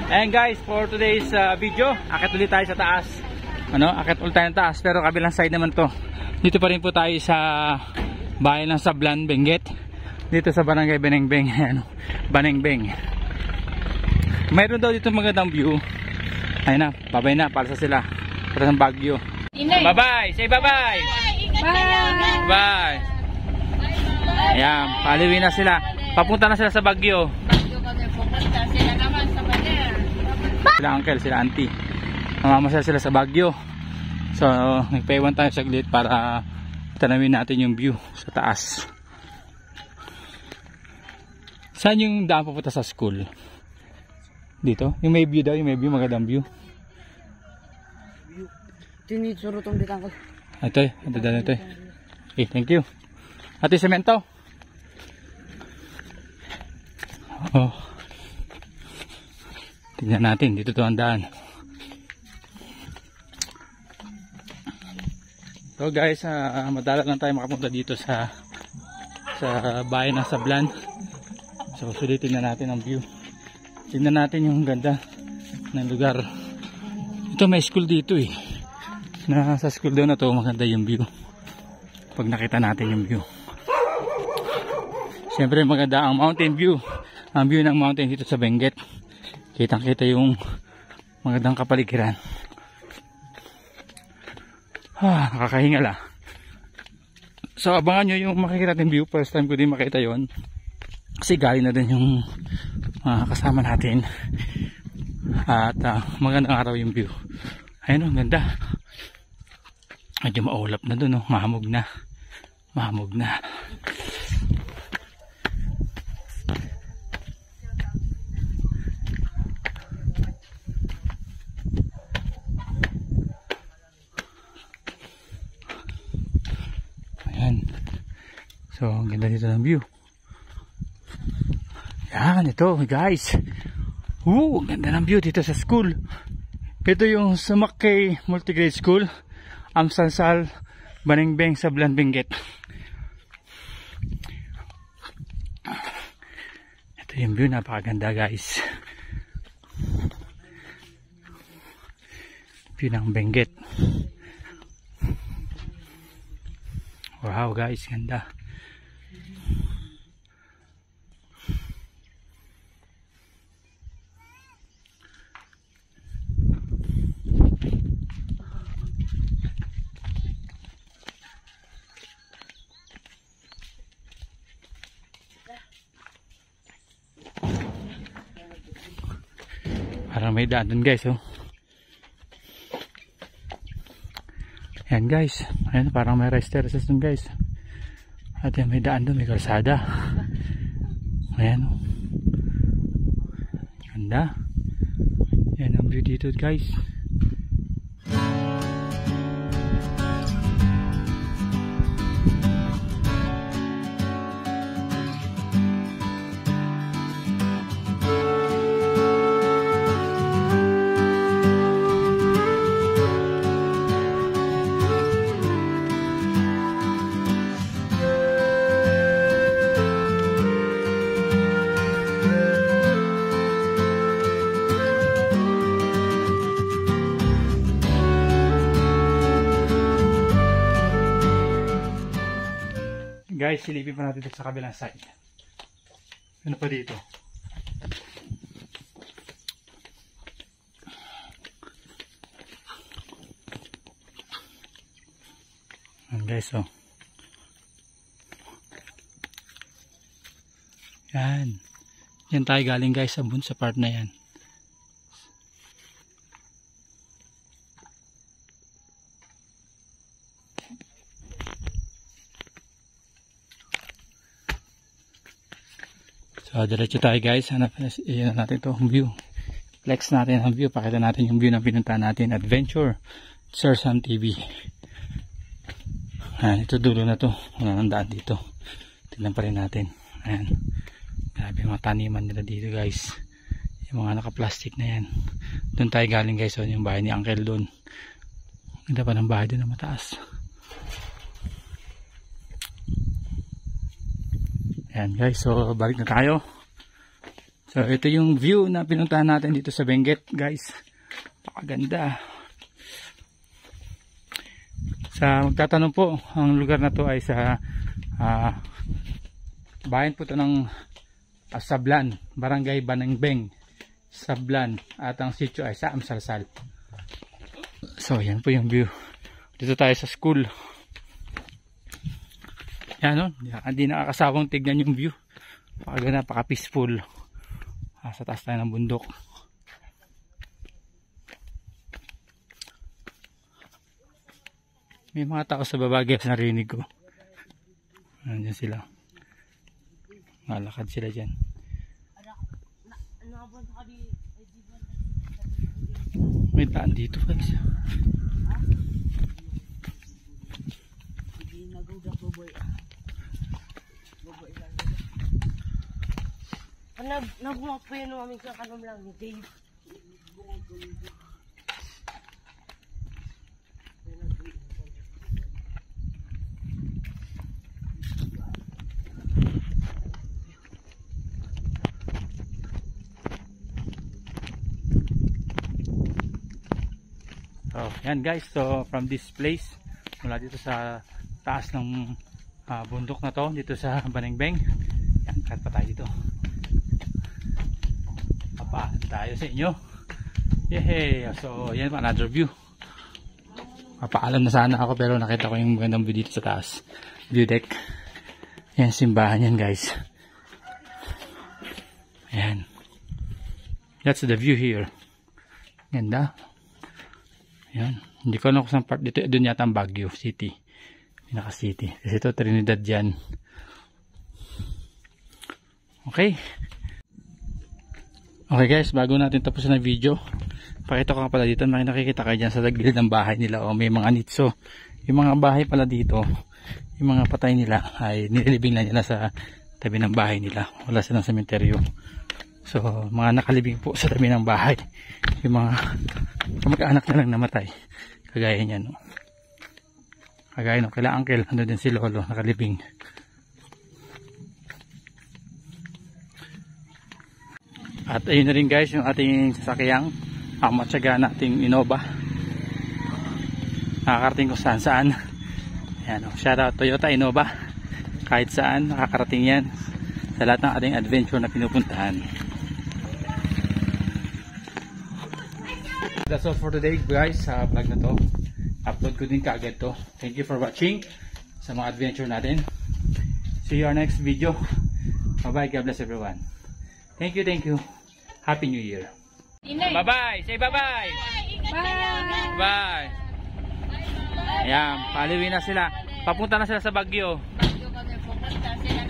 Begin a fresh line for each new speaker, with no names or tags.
And guys, for today's video, akit ulit tayo sa taas. Akit ulit tayo sa taas, pero kabilang side naman to. Dito pa rin po tayo sa bayan ng Sablan, Benguet. Dito sa Barangay Benengbeng. Banengbeng. Mayroon daw dito magandang view. Ayun na, babay na para sa sila. Para sa Baguio. Bye-bye! Say bye-bye!
Bye!
Bye! Ayan, paliwi na sila. Papunta na sila sa Baguio.
Sila naman sa Baler.
Sila uncle, sila auntie. Mamamasal sila sa Baguio. So, nagpaiwan tayo saglit para tanawin natin yung view sa taas. Saan yung daan papunta sa school? Dito? Yung may view daw, yung may view, magandang view.
Tinitsurutong dito ko.
Ito eh, ito. Okay, thank you. Ate semento. Oh. Tingnan natin, dito to ang daan. So guys, madalang lang tayo makapunta dito sa bayan ng Sablan. So sulitin na natin ang view. Tingnan natin yung ganda ng lugar. Ito may school dito eh. Sa school doon na to maganda yung view. Pag nakita natin yung view. Siyempre maganda ang mountain view. Ang view ng mountain dito sa Benguet. Kitang kita yung magandang kapaligiran. Nakakahinga lang. So abangan nyo yung makikita natin view. First time ko din makita yon. Kasi galing na din yung kasama natin. At magandang araw yung view. Ayun, ang ganda. Medyo maulap na dun, mahamog na. Mahamog na. Ayan. So, ang ganda dito ng view. Yan, ito guys. Ang ganda ng view dito sa school. Ito yung Sumakay Multigrade School, Amsansal, Banengbeng, Sablan, Benguet. Ito yung view, napakaganda guys. View ng Benguet. Wow guys, ganda. Parang may daan dun guys, oh. Ayan guys, ayan, parang may rice terraces dun guys. At yan, may daan dun, may kalsada. Ayan, oh. Ganda. Ayan ang view dito guys. Guys, silipin pa natin sa kabilang side. Ano pa dito? Ayan guys, oh. Yan. Yan tayo galing guys sa part na yan. So, diretso tayo guys. Hanap natin ito, view. Flex natin ang view. Pakita natin yung view na pinunta natin. Adventure Sir Sam TV. Ayan, ito dulo na to. Wala nang daan dito. Tignan pa rin natin. Ayan. Grabe mga taniman nila dito guys. Yung mga naka-plastic na yan. Doon tayo galing guys. So, yung bahay ni Uncle doon. Ganda pa ng bahay doon na mataas. Ayan guys, so balik na tayo So ito yung view na pinuntahan natin dito sa Benguet, guys. Napakaganda. Sa magtatanong po, ang lugar na to ay sa bayan po ito ng Sablan, Barangay Banangbeng, Sablan, at ang sitio ay sa Amsalsal. So yan po yung view. Dito tayo sa school. Yan o, hindi nakakasawang tignan yung view. Napakaganda, napaka-peaceful. Sa taas tayo ng bundok. May mga tao sa baba, guys, narinig ko. Nandiyan sila. Nalakad sila dyan. May daan dito, guys.
Nagbumak pa yun namin sa kanom lang ni Dave.
So, yan guys. So, from this place, mula dito sa taas ng bundok na to, dito sa Banangbeng. Yan, cut pa tayo dito. Papaan tayo sa inyo. Yehey! So, yan pa, another view. Papaalam na sana ako pero nakita ko yung magandang view dito sa taas. View deck. Yan, simbahan yan guys. Ayan. That's the view here. Ganda. Ayan. Hindi ko alam kung saan part dito. Doon yata ang Baguio City. Pinaka city. Kasi ito Trinidad dyan. Okay. Okay guys, bago natin tapusin ang video, pakita ko nga pala dito, nakikita kayo dyan sa gilid ng bahay nila, o may mga nitso. Yung mga bahay pala dito, yung mga patay nila ay nililibing na nila sa tabi ng bahay nila. Wala silang sementeryo. So mga nakalibing po sa tabi ng bahay, yung mga kamag-anak na lang namatay, kagaya niyan, no? Kagaya no, kila uncle, ano din si lolo nakalibing. At ayun na rin guys yung ating sasakyang matyaga nating Innova. Nakakarating ko saan saan. Ayan, shout out Toyota Innova. Kahit saan nakakarating yan sa lahat ng ating adventure na pinupuntahan. That's all for today guys, sa vlog na to. Upload ko din kaagad to. Thank you for watching sa mga adventure natin. See you our next video. Bye bye, God bless everyone. Thank you, thank you. Happy New Year. Bye-bye. Say bye-bye.
Bye!
Bye. Ayan, paliwi na sila. Papunta na sila sa Baguio.
Bago kami pupunta sila